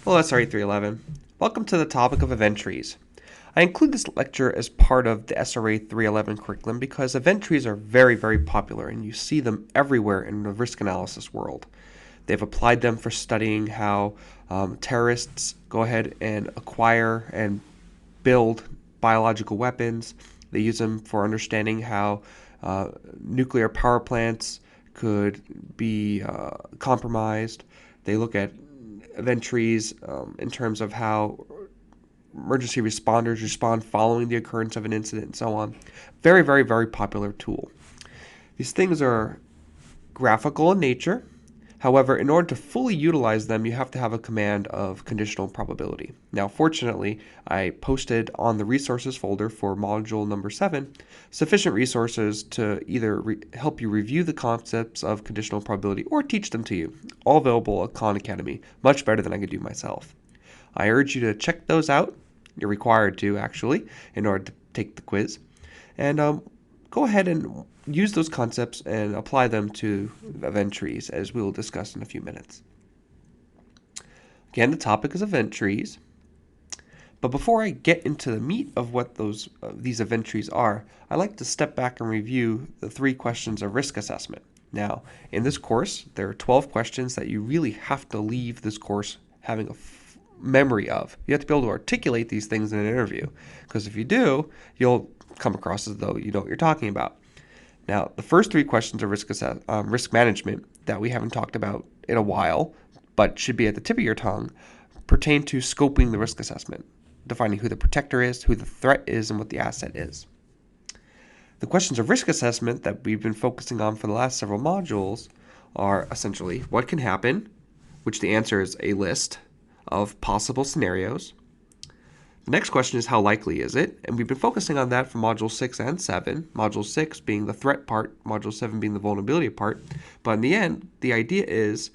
Hello, SRE 311. Welcome to the topic of event trees. I include this lecture as part of the SRA 311 curriculum because event trees are very popular and you see them everywhere in the risk analysis world. They've applied them for studying how terrorists go ahead and acquire and build biological weapons. They use them for understanding how nuclear power plants could be compromised. They look at event trees in terms of how emergency responders respond following the occurrence of an incident and so on. Very popular tool. These things are graphical in nature. However, in order to fully utilize them, you have to have a command of conditional probability. Now, fortunately, I posted on the resources folder for module number 7 sufficient resources to either help you review the concepts of conditional probability or teach them to you. All available at Khan Academy, much better than I could do myself. I urge you to check those out. You're required to, actually, in order to take the quiz. And go ahead and use those concepts and apply them to event trees, as we will discuss in a few minutes. Again, the topic is event trees. But before I get into the meat of what these event trees are, I like to step back and review the 3 questions of risk assessment. Now, in this course, there are 12 questions that you really have to leave this course having a memory of. You have to be able to articulate these things in an interview, because if you do, you'll come across as though you know what you're talking about. Now, the first 3 questions of risk management that we haven't talked about in a while, but should be at the tip of your tongue, pertain to scoping the risk assessment, defining who the protector is, who the threat is, and what the asset is. The questions of risk assessment that we've been focusing on for the last several modules are essentially what can happen, which the answer is a list of possible scenarios. The next question is how likely is it? And we've been focusing on that for Module 6 and 7, Module 6 being the threat part, Module 7 being the vulnerability part. But in the end, the idea is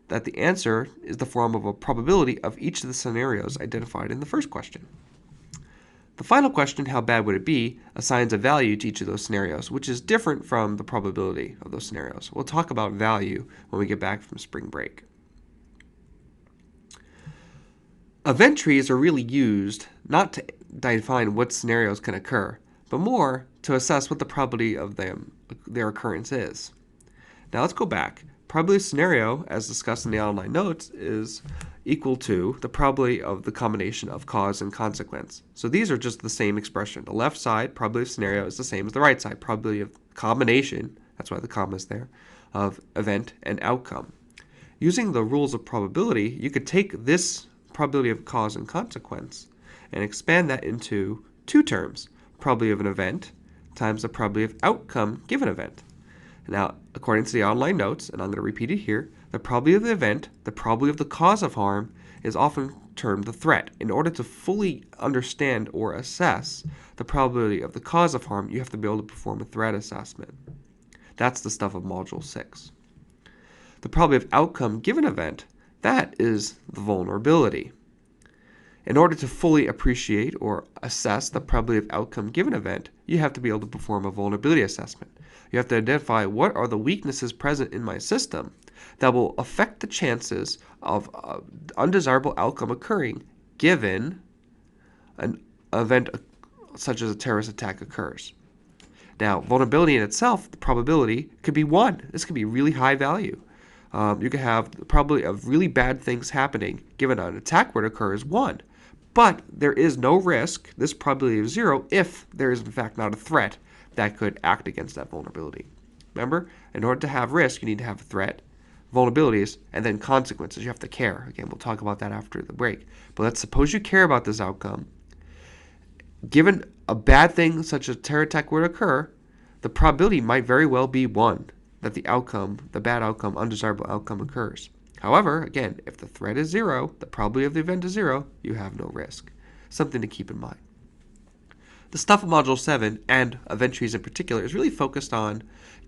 that the answer is the form of a probability of each of the scenarios identified in the first question. The final question, how bad would it be, assigns a value to each of those scenarios, which is different from the probability of those scenarios. We'll talk about value when we get back from spring break. Event trees are really used not to define what scenarios can occur, but more to assess what the probability of their occurrence is. Now let's go back. Probability of scenario, as discussed in the online notes, is equal to the probability of the combination of cause and consequence. So these are just the same expression. The left side, probability of scenario, is the same as the right side, probability of combination, that's why the comma is there, of event and outcome. Using the rules of probability, you could take this probability of cause and consequence and expand that into 2 terms, probability of an event times the probability of outcome given event. Now, according to the online notes, and I'm going to repeat it here, the probability of the event, the probability of the cause of harm, is often termed the threat. In order to fully understand or assess the probability of the cause of harm, you have to be able to perform a threat assessment. That's the stuff of Module 6. The probability of outcome given event, that is the vulnerability. In order to fully appreciate or assess the probability of outcome given event, you have to be able to perform a vulnerability assessment. You have to identify what are the weaknesses present in my system that will affect the chances of undesirable outcome occurring given an event such as a terrorist attack occurs. Now, vulnerability in itself, the probability could be 1. This could be really high value. You could have the probability of really bad things happening given an attack were to occur is 1. But there is no risk, this probability of 0, if there is in fact not a threat that could act against that vulnerability. Remember, in order to have risk, you need to have a threat, vulnerabilities, and then consequences. You have to care. Again, we'll talk about that after the break. But let's suppose you care about this outcome. Given a bad thing such as a terror attack were to occur, the probability might very well be 1 that the bad outcome, undesirable outcome occurs. However, again, if the threat is 0, the probability of the event is 0, you have no risk. Something to keep in mind. The stuff of Module 7, and event trees in particular, is really focused on,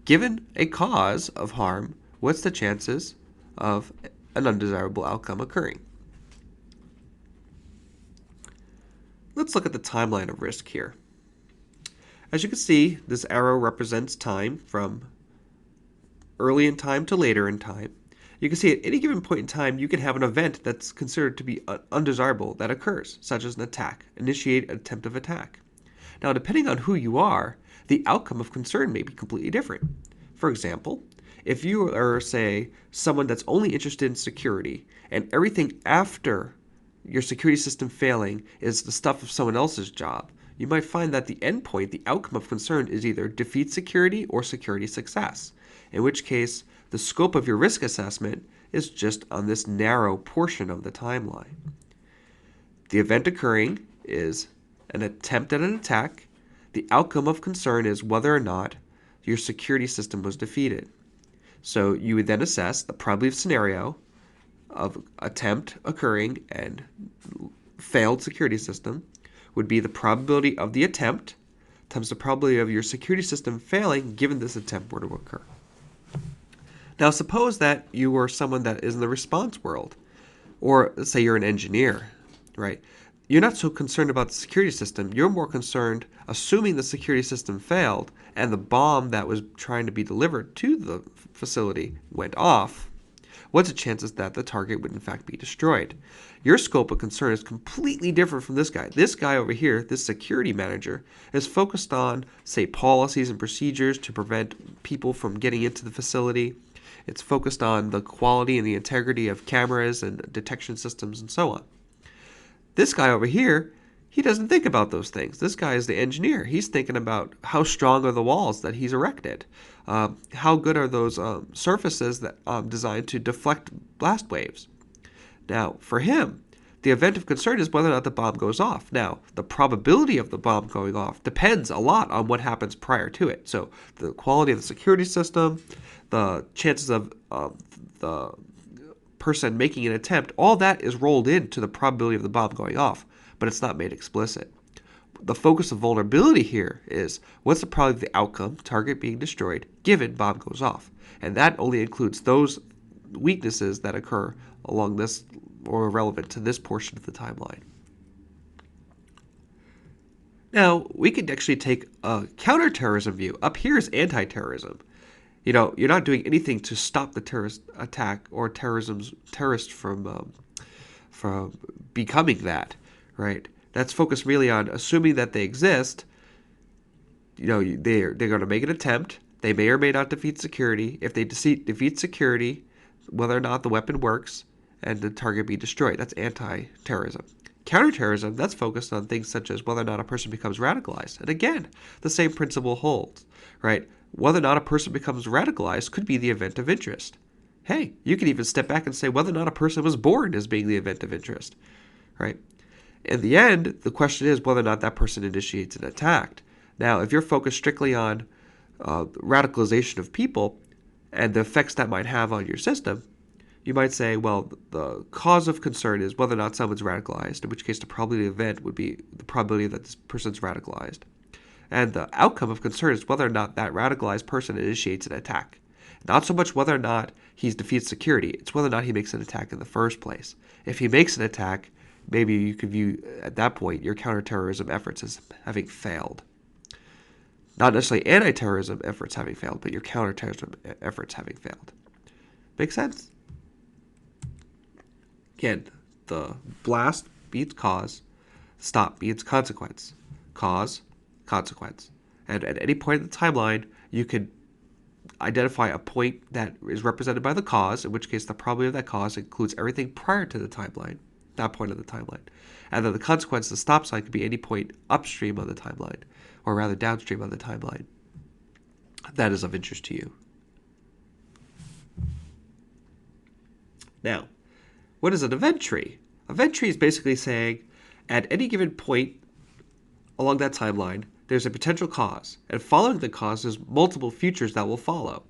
given a cause of harm, what's the chances of an undesirable outcome occurring? Let's look at the timeline of risk here. As you can see, this arrow represents time from early in time to later in time. You can see at any given point in time, you can have an event that's considered to be undesirable that occurs, such as an attack, initiate an attempt of attack. Now, depending on who you are, the outcome of concern may be completely different. For example, if you are, say, someone that's only interested in security, and everything after your security system failing is the stuff of someone else's job, you might find that the endpoint, the outcome of concern, is either defeat security or security success, in which case the scope of your risk assessment is just on this narrow portion of the timeline. The event occurring is an attempt at an attack. The outcome of concern is whether or not your security system was defeated. So you would then assess the probability of scenario of attempt occurring and failed security system would be the probability of the attempt times the probability of your security system failing given this attempt were to occur. Now suppose that you are someone that is in the response world, or say you're an engineer, right? You're not so concerned about the security system. You're more concerned, assuming the security system failed and the bomb that was trying to be delivered to the facility went off, what's the chances that the target would in fact be destroyed? Your scope of concern is completely different from this guy. This guy over here, this security manager, is focused on, say, policies and procedures to prevent people from getting into the facility. It's focused on the quality and the integrity of cameras and detection systems and so on. This guy over here, he doesn't think about those things. This guy is the engineer. He's thinking about how strong are the walls that he's erected. How good are those surfaces that designed to deflect blast waves. Now, for him, the event of concern is whether or not the bomb goes off. Now, the probability of the bomb going off depends a lot on what happens prior to it. So the quality of the security system, the chances of the person making an attempt, all that is rolled into the probability of the bomb going off, but it's not made explicit. The focus of vulnerability here is what's the probability of the outcome, target being destroyed, given bomb goes off. And that only includes those weaknesses that occur along this or are relevant to this portion of the timeline. Now, we could actually take a counterterrorism view. Up here is anti-terrorism. You know, you're not doing anything to stop the terrorist attack or terrorist from becoming that, right? That's focused really on assuming that they exist. You know, they're going to make an attempt. They may or may not defeat security. If they defeat security, whether or not the weapon works and the target be destroyed. That's anti-terrorism. Counterterrorism, that's focused on things such as whether or not a person becomes radicalized. And again, the same principle holds, right? Whether or not a person becomes radicalized could be the event of interest. Hey, you can even step back and say whether or not a person was born as being the event of interest, right? In the end, the question is whether or not that person initiates an attack. Now, if you're focused strictly on radicalization of people and the effects that might have on your system, you might say, well, the cause of concern is whether or not someone's radicalized, in which case the probability of the event would be the probability that this person's radicalized. And the outcome of concern is whether or not that radicalized person initiates an attack. Not so much whether or not he defeats security, it's whether or not he makes an attack in the first place. If he makes an attack, maybe you could view, at that point, your counterterrorism efforts as having failed. Not necessarily anti-terrorism efforts having failed, but your counterterrorism efforts having failed. Make sense? Again, the blast means cause, stop means consequence. Cause, consequence. And at any point in the timeline, you could identify a point that is represented by the cause, in which case the probability of that cause includes everything prior to the timeline, that point of the timeline. And then the consequence, the stop sign, could be any point upstream of the timeline, or rather downstream of the timeline. That is of interest to you. Now, what is an event tree? Event tree is basically saying at any given point along that timeline, there's a potential cause, and following the cause, there's multiple futures that will follow.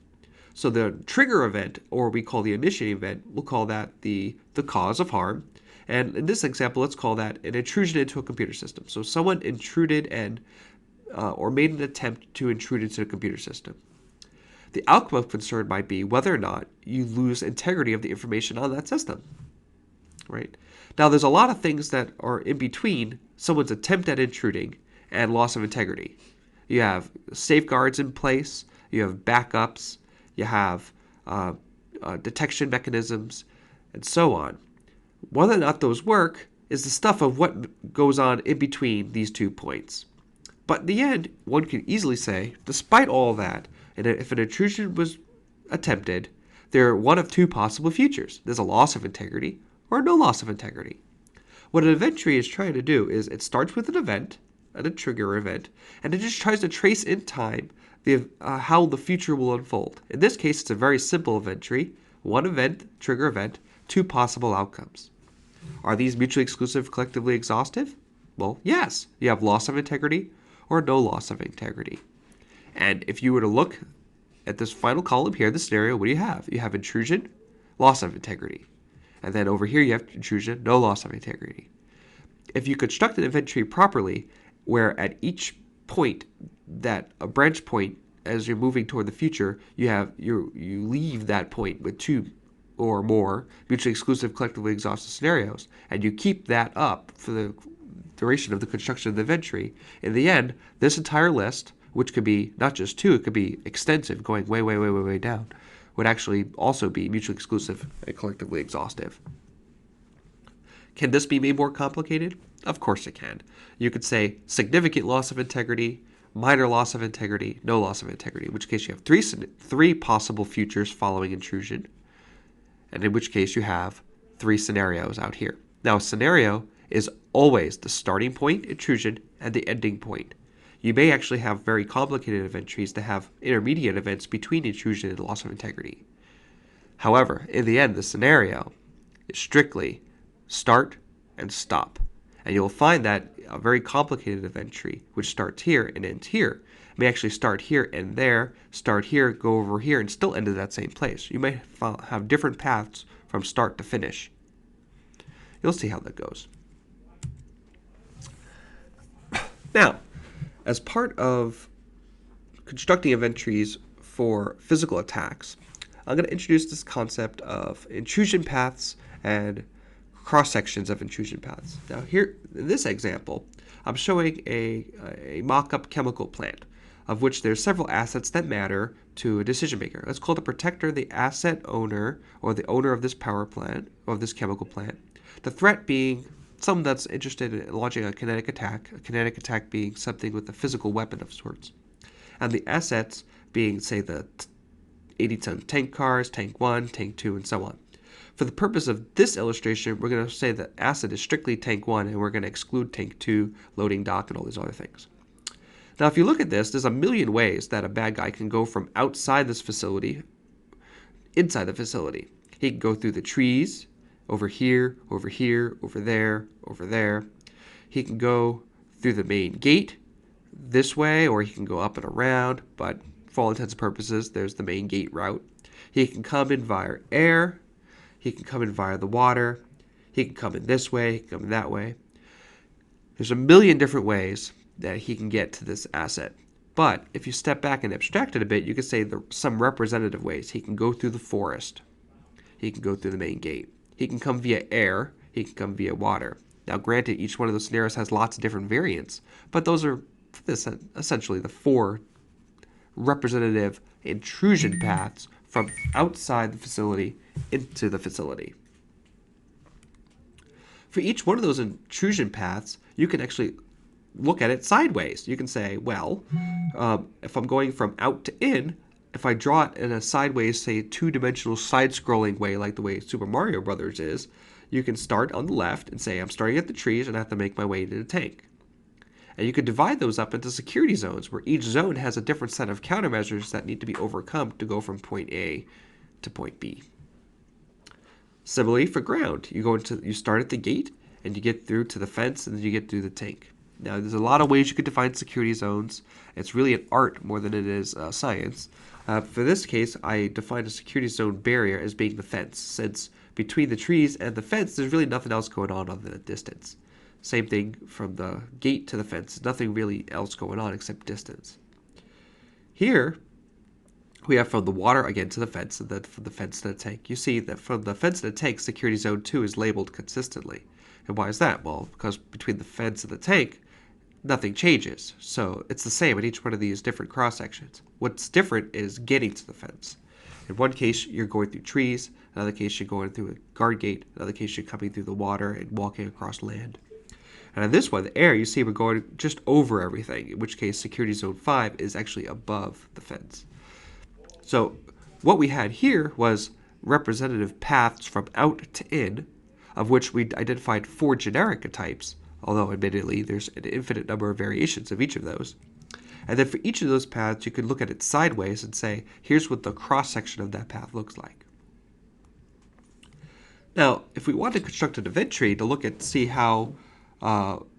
So the trigger event, or we call the initiating event, we'll call that the cause of harm. And in this example, let's call that an intrusion into a computer system. So someone intruded and or made an attempt to intrude into a computer system. The outcome of concern might be whether or not you lose integrity of the information on that system. Right? Now, there's a lot of things that are in between someone's attempt at intruding and loss of integrity. You have safeguards in place, you have backups, you have detection mechanisms, and so on. Whether or not those work is the stuff of what goes on in between these 2 points. But in the end, one can easily say, despite all that, and if an intrusion was attempted, there are one of 2 possible futures. There's a loss of integrity or no loss of integrity. What an event tree is trying to do is it starts with an event, a trigger event, and it just tries to trace in time how the future will unfold. In this case, it's a very simple event tree. One event, trigger event, 2 possible outcomes. Are these mutually exclusive, collectively exhaustive? Well, yes. You have loss of integrity or no loss of integrity. And if you were to look at this final column here, the scenario, what do you have? You have intrusion, loss of integrity. And then over here you have intrusion, no loss of integrity. If you construct an event tree properly, where at each point, that a branch point, as you're moving toward the future, you leave that point with 2 or more mutually exclusive, collectively exhaustive scenarios, and you keep that up for the duration of the construction of the event tree. In the end, this entire list, which could be not just 2, it could be extensive, going way, way, way, way, way down, would actually also be mutually exclusive and collectively exhaustive. Can this be made more complicated? Of course it can. You could say significant loss of integrity, minor loss of integrity, no loss of integrity, in which case you have 3 possible futures following intrusion, and in which case you have 3 scenarios out here. Now, a scenario is always the starting point, intrusion, and the ending point. You may actually have very complicated event trees that have intermediate events between intrusion and loss of integrity. However, in the end, the scenario is strictly start and stop. And you'll find that a very complicated event tree, which starts here and ends here, may actually start here and there, start here, go over here, and still end at that same place. You may have different paths from start to finish. You'll see how that goes. Now, as part of constructing event trees for physical attacks, I'm going to introduce this concept of intrusion paths and cross-sections of intrusion paths. Now here, in this example, I'm showing a mock-up chemical plant, of which there's several assets that matter to a decision maker. Let's call the protector the asset owner, or the owner of this power plant, or of this chemical plant. The threat being someone that's interested in launching a kinetic attack being something with a physical weapon of sorts. And the assets being, say, the 80-ton tank cars, Tank 1, Tank 2, and so on. For the purpose of this illustration, we're going to say that asset is strictly Tank 1, and we're going to exclude Tank 2, loading dock, and all these other things. Now, if you look at this, there's a million ways that a bad guy can go from outside this facility, inside the facility. He can go through the trees, over here, over here, over there, over there. He can go through the main gate this way, or he can go up and around, but for all intents and purposes, there's the main gate route. He can come in via air. He can come in via the water. He can come in this way. He can come in that way. There's a million different ways that he can get to this asset. But if you step back and abstract it a bit, you could say some representative ways. He can go through the forest. He can go through the main gate. He can come via air. He can come via water. Now, granted, each one of those scenarios has lots of different variants, but those are essentially the 4 representative intrusion paths from outside the facility into the facility. For each one of those intrusion paths, you can actually look at it sideways. You can say, well, if I'm going from out to in, if I draw it in a sideways, say, 2-dimensional side-scrolling way like the way Super Mario Brothers is, you can start on the left and say, I'm starting at the trees and I have to make my way to the tank. And you could divide those up into security zones, where each zone has a different set of countermeasures that need to be overcome to go from point A to point B. Similarly, for ground, you start at the gate and you get through to the fence and then you get through the tank. Now, there's a lot of ways you could define security zones. It's really an art more than it is science. For this case, I define a security zone barrier as being the fence, since between the trees and the fence, there's really nothing else going on other than a distance. Same thing from the gate to the fence. Nothing really else going on except distance. Here, we have from the water again to the fence, and then from the fence to the tank. You see that from the fence to the tank, security zone 2 is labeled consistently. And why is that? Well, because between the fence and the tank, nothing changes. So it's the same at each one of these different cross sections. What's different is getting to the fence. In one case, you're going through trees. In another case, you're going through a guard gate. In another case, you're coming through the water and walking across land. And in this one, the air, you see we're going just over everything, in which case Security Zone 5 is actually above the fence. So what we had here was representative paths from out to in, of which we identified 4 generic types, although admittedly there's an infinite number of variations of each of those. And then for each of those paths, you could look at it sideways and say, here's what the cross-section of that path looks like. Now, if we want to construct an event tree to look at, see how,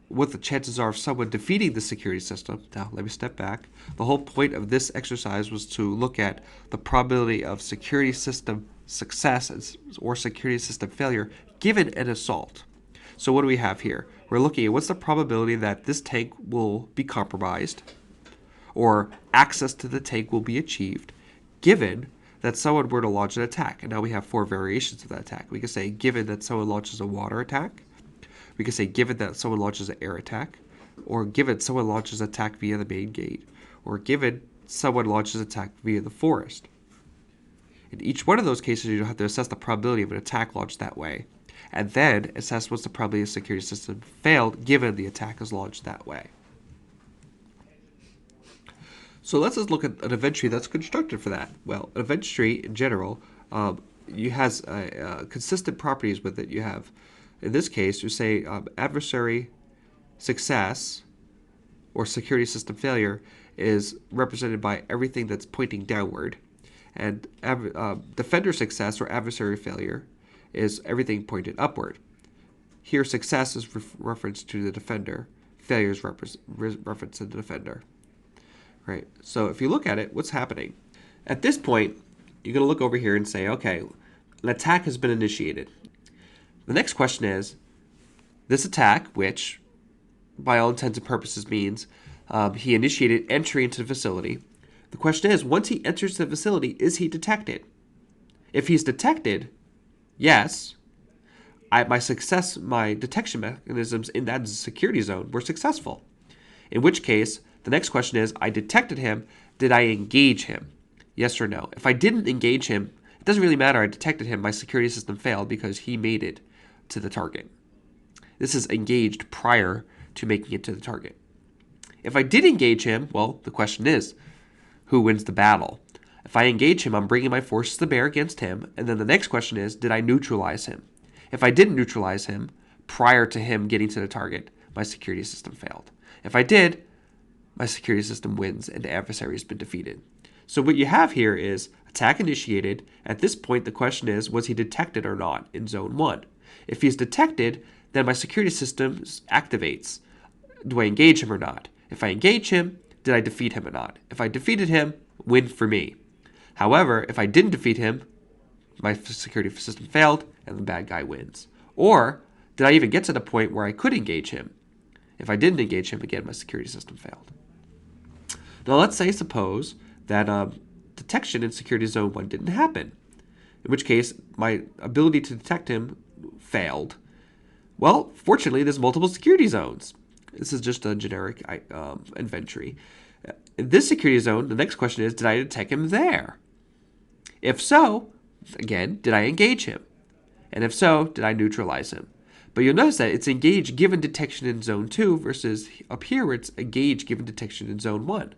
what the chances are of someone defeating the security system. Now, let me step back. The whole point of this exercise was to look at the probability of security system success or security system failure given an assault. So what do we have here? We're looking at what's the probability that this tank will be compromised or access to the tank will be achieved given that someone were to launch an attack. And now we have 4 variations of that attack. We could say given that someone launches a water attack. We could say given that someone launches an air attack. Or given someone launches an attack via the main gate. Or given someone launches an attack via the forest. In each one of those cases, you have to assess the probability of an attack launched that way. And then assess what's the probability of a security system failed given the attack is launched that way. So let's just look at an event tree that's constructed for that. Well, an event tree in general, has consistent properties with it. You have, in this case, you say adversary success or security system failure is represented by everything that's pointing downward. And defender success or adversary failure is everything pointed upward. Here, success is reference to the defender. Failure is reference to the defender. Right. So if you look at it, what's happening? At this point, you're going to look over here and say, okay, an attack has been initiated. The next question is, this attack, which by all intents and purposes means he initiated entry into the facility. The question is, once he enters the facility, is he detected? If he's detected, yes, my detection mechanisms in that security zone were successful. In which case, the next question is, I detected him. Did I engage him? Yes or no? If I didn't engage him, it doesn't really matter. I detected him. My security system failed because he made it to the target. This is engaged prior to making it to the target. If I did engage him, well, the question is, who wins the battle? If I engage him, I'm bringing my forces to bear against him. And then the next question is, did I neutralize him? If I didn't neutralize him prior to him getting to the target, my security system failed. If I did, my security system wins and the adversary has been defeated. So what you have here is attack initiated. At this point, the question is, was he detected or not in zone 1? If he's detected, then my security system activates. Do I engage him or not? If I engage him, did I defeat him or not? If I defeated him, win for me. However, if I didn't defeat him, my security system failed and the bad guy wins. Or did I even get to the point where I could engage him? If I didn't engage him, again, my security system failed. Now let's suppose that detection in security zone 1 didn't happen, in which case my ability to detect him failed. Well, fortunately, there's multiple security zones. This is just a generic inventory. In this security zone, the next question is, did I detect him there? If so, again, did I engage him? And if so, did I neutralize him? But you'll notice that it's engaged given detection in zone 2 versus up here where it's engaged given detection in zone 1.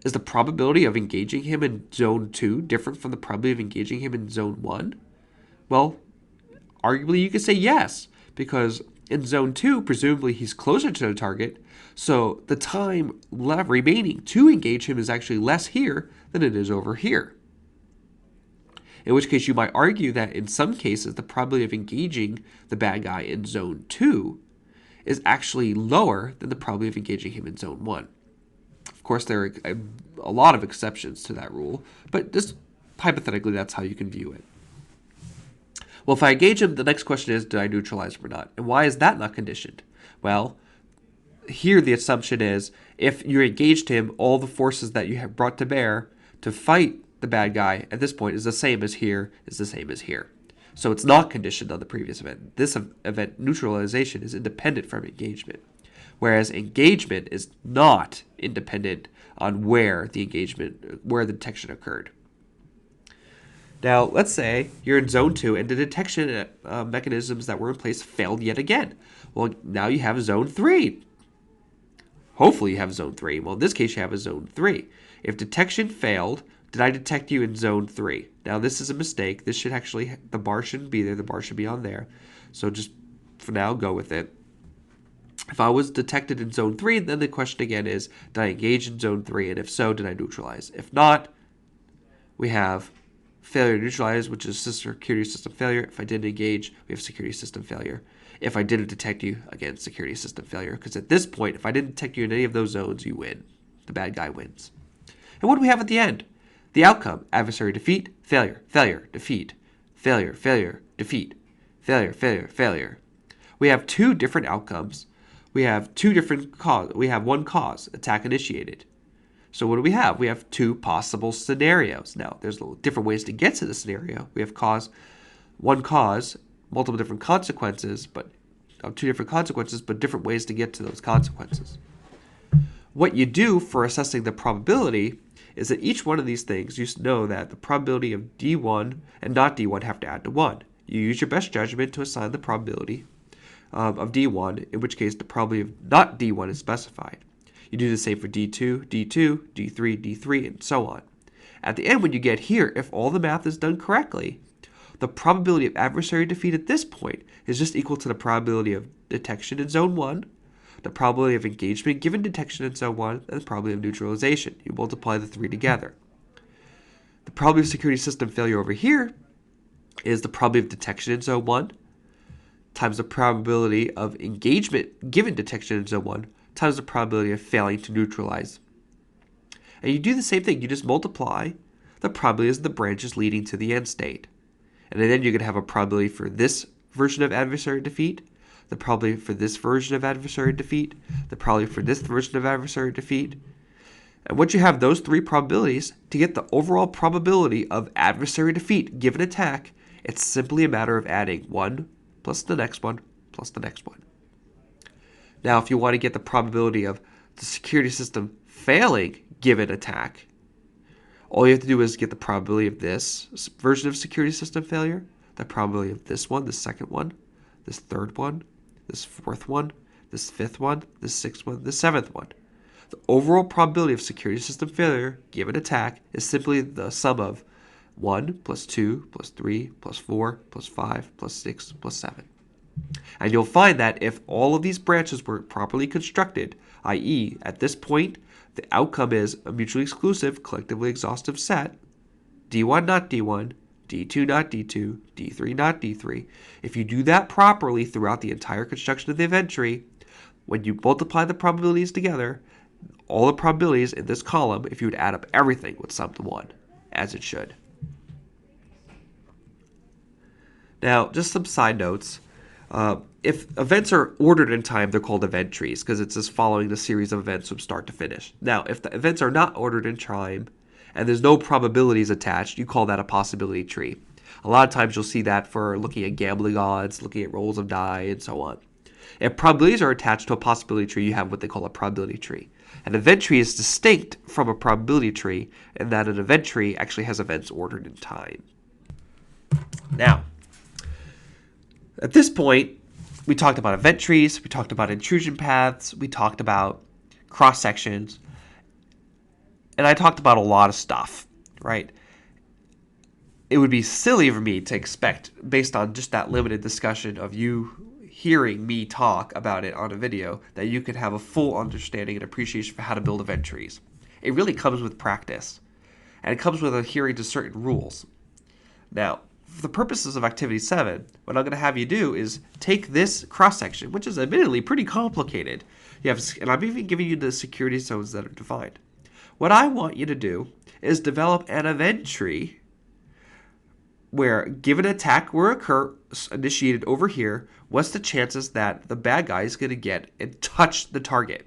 Is the probability of engaging him in zone 2 different from the probability of engaging him in zone 1? Well, arguably you could say yes, because in zone 2, presumably he's closer to the target, so the time remaining to engage him is actually less here than it is over here. In which case you might argue that in some cases the probability of engaging the bad guy in zone 2 is actually lower than the probability of engaging him in zone 1. Of course, there are a lot of exceptions to that rule, but just hypothetically, that's how you can view it. Well, if I engage him, the next question is, did I neutralize him or not? And why is that not conditioned? Well, here the assumption is, if you engaged him, all the forces that you have brought to bear to fight the bad guy at this point is the same as here, is the same as here. So it's not conditioned on the previous event. This event, neutralization, is independent from engagement, whereas engagement is not independent on where the detection occurred. Now, let's say you're in zone 2 and the detection mechanisms that were in place failed yet again. Well, now you have zone 3. Hopefully you have zone 3. Well, in this case, you have a zone 3. If detection failed, did I detect you in zone 3? Now, this is a mistake. This should actually, the bar shouldn't be there. The bar should be on there. So just for now, go with it. If I was detected in zone 3, then the question again is, did I engage in zone 3? And if so, did I neutralize? If not, we have failure to neutralize, which is security system failure. If I didn't engage, we have security system failure. If I didn't detect you, again, security system failure. Because at this point, if I didn't detect you in any of those zones, you win. The bad guy wins. And what do we have at the end? The outcome: adversary defeat, failure, failure, defeat, failure, failure, defeat, failure, failure, failure. We have two different outcomes. We have two different cause. We have one cause, attack initiated. So what do we have? We have two possible scenarios. Now, there's different ways to get to the scenario. We have one cause, multiple different consequences, but two different consequences, but different ways to get to those consequences. What you do for assessing the probability is that each one of these things, you know that the probability of D1 and not D1 have to add to 1. You use your best judgment to assign the probability of D1, in which case the probability of not D1 is specified. You do the same for D2, D2, D3, D3, and so on. At the end, when you get here, if all the math is done correctly, the probability of adversary defeat at this point is just equal to the probability of detection in zone 1, the probability of engagement given detection in zone 1, and the probability of neutralization. You multiply the three together. The probability of security system failure over here is the probability of detection in zone 1 times the probability of engagement given detection in zone 1 times the probability of failing to neutralize. And you do the same thing. You just multiply the probabilities of the branches leading to the end state. And then you're going to have a probability for this version of adversary defeat, the probability for this version of adversary defeat, the probability for this version of adversary defeat. And once you have those three probabilities, to get the overall probability of adversary defeat given attack, it's simply a matter of adding 1 plus the next one plus the next one. Now, if you want to get the probability of the security system failing given attack, all you have to do is get the probability of this version of security system failure, the probability of this one, the second one, this third one, this fourth one, this fifth one, this sixth one, the seventh one. The overall probability of security system failure given attack is simply the sum of 1 plus 2 plus 3 plus 4 plus 5 plus 6 plus 7. And you'll find that if all of these branches were properly constructed, i.e., at this point, the outcome is a mutually exclusive, collectively exhaustive set, D1 not D1, D2 not D2, D3 not D3. If you do that properly throughout the entire construction of the event tree, when you multiply the probabilities together, all the probabilities in this column, if you would add up everything, would sum to 1, as it should. Now, just some side notes. If events are ordered in time, they're called event trees because it's just following the series of events from start to finish. Now, if the events are not ordered in time and there's no probabilities attached, you call that a possibility tree. A lot of times you'll see that for looking at gambling odds, looking at rolls of die, and so on. If probabilities are attached to a possibility tree, you have what they call a probability tree. An event tree is distinct from a probability tree in that an event tree actually has events ordered in time. Now, at this point, we talked about event trees, we talked about intrusion paths, we talked about cross sections, and I talked about a lot of stuff, right? It would be silly for me to expect, based on just that limited discussion of you hearing me talk about it on a video, that you could have a full understanding and appreciation for how to build event trees. It really comes with practice, and it comes with adhering to certain rules. Now, for the purposes of Activity 7, what I'm going to have you do is take this cross-section, which is admittedly pretty complicated. And I'm even giving you the security zones that are defined. What I want you to do is develop an event tree where, given an attack were occur initiated over here, what's the chances that the bad guy is going to get and touch the target?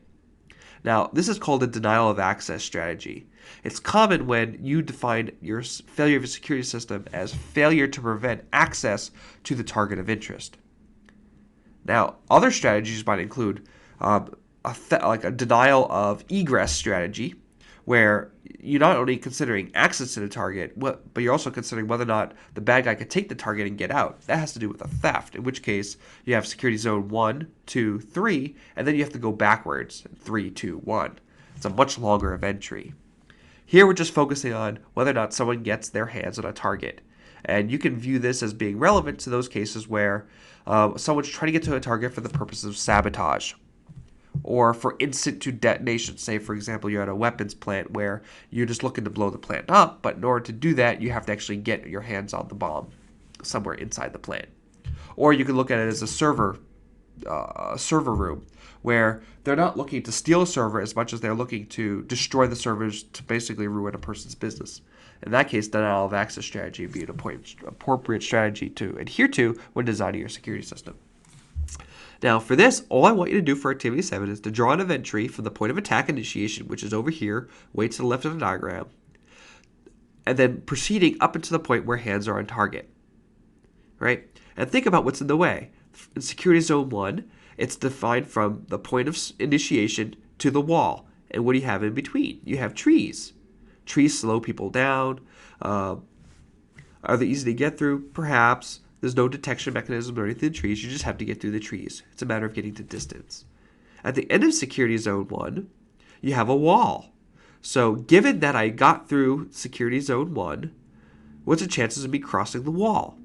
Now, this is called a denial of access strategy. It's common when you define your failure of a security system as failure to prevent access to the target of interest. Now, other strategies might include like a denial of egress strategy, where you're not only considering access to the target, but you're also considering whether or not the bad guy could take the target and get out. That has to do with a theft, in which case you have security zone 1, 2, 3, and then you have to go backwards, 3, 2, 1. It's a much longer event tree. Here we're just focusing on whether or not someone gets their hands on a target. And you can view this as being relevant to those cases where someone's trying to get to a target for the purpose of sabotage or for instant to detonation. Say, for example, you're at a weapons plant where you're just looking to blow the plant up, but in order to do that, you have to actually get your hands on the bomb somewhere inside the plant. Or you can look at it as a server room where they're not looking to steal a server as much as they're looking to destroy the servers to basically ruin a person's business. In that case, denial of access strategy would be an appropriate strategy to adhere to when designing your security system. Now, for this, all I want you to do for Activity 7 is to draw an event tree from the point of attack initiation, which is over here, way to the left of the diagram, and then proceeding up into the point where hands are on target, right? And think about what's in the way. In Security Zone 1, it's defined from the point of initiation to the wall. And what do you have in between? You have trees. Trees slow people down. Are they easy to get through? Perhaps. There's no detection mechanism or anything in trees. You just have to get through the trees. It's a matter of getting to distance. At the end of Security Zone 1, you have a wall. So given that I got through Security Zone 1, what's the chances of me crossing the wall?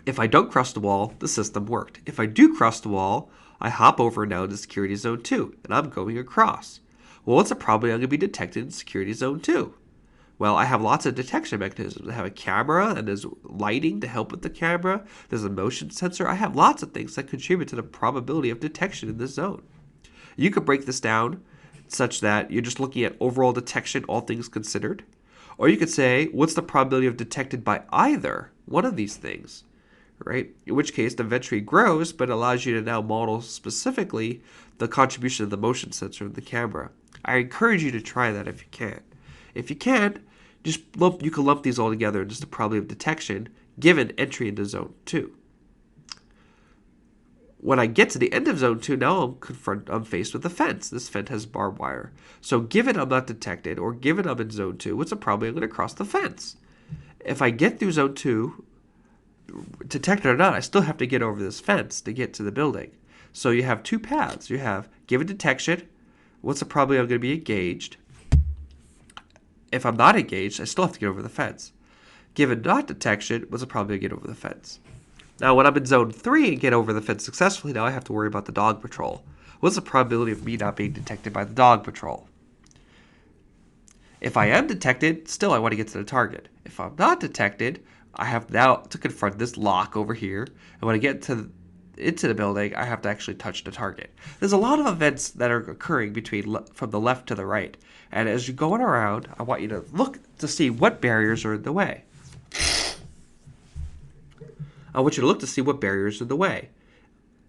If I don't cross the wall, the system worked. If I do cross the wall, I hop over now into Security Zone 2, and I'm going across. Well, what's the probability I'm going to be detected in Security Zone 2? Well, I have lots of detection mechanisms. I have a camera, and there's lighting to help with the camera. There's a motion sensor. I have lots of things that contribute to the probability of detection in this zone. You could break this down such that you're just looking at overall detection, all things considered. Or you could say, what's the probability of detected by either one of these things? Right? In which case, the event tree grows, but allows you to now model specifically the contribution of the motion sensor and the camera. I encourage you to try that if you can. If you can't, you can lump these all together in just the probability of detection given entry into Zone 2. When I get to the end of Zone 2, now I'm faced with a fence. This fence has barbed wire. So given I'm not detected, or given I'm in Zone 2, what's the probability I'm going to cross the fence? If I get through Zone 2, detected or not, I still have to get over this fence to get to the building. So you have two paths. You have given detection, what's the probability I'm going to be engaged? If I'm not engaged, I still have to get over the fence. Given not detection, what's the probability I get over the fence? Now, when I'm in Zone 3 and get over the fence successfully, now I have to worry about the dog patrol. What's the probability of me not being detected by the dog patrol? If I am detected, still I want to get to the target. If I'm not detected, I have now to confront this lock over here. And when I get into the building, I have to actually touch the target. There's a lot of events that are occurring from the left to the right. And as you're going around, I want you to look to see what barriers are in the way. I want you to look to see what barriers are in the way.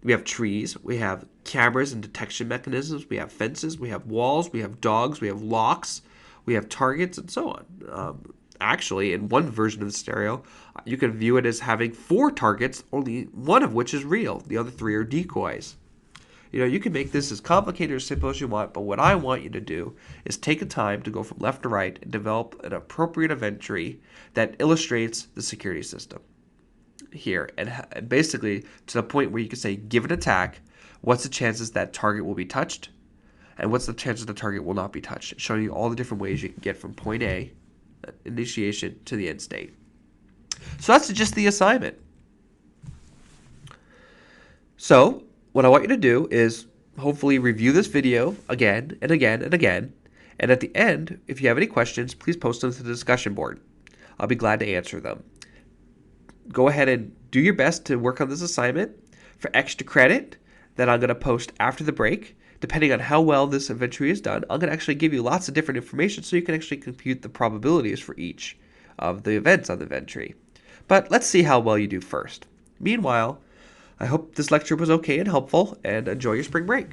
We have trees, we have cameras and detection mechanisms, we have fences, we have walls, we have dogs, we have locks, we have targets, and so on. Actually, in one version of the scenario, you can view it as having 4 targets, only one of which is real. The other 3 are decoys. You can make this as complicated or simple as you want, but what I want you to do is take a time to go from left to right and develop an appropriate event tree that illustrates the security system here. And basically to the point where you can say, given attack, what's the chances that target will be touched? And what's the chances the target will not be touched? Showing you all the different ways you can get from point A, initiation, to the end state. So that's just the assignment. So what I want you to do is hopefully review this video again and again and again. And at the end, if you have any questions, please post them to the discussion board. I'll be glad to answer them. Go ahead and do your best to work on this assignment. For extra credit that I'm going to post after the break, depending on how well this event tree is done, I'm going to actually give you lots of different information so you can actually compute the probabilities for each of the events on the event tree. But let's see how well you do first. Meanwhile, I hope this lecture was okay and helpful, and enjoy your spring break.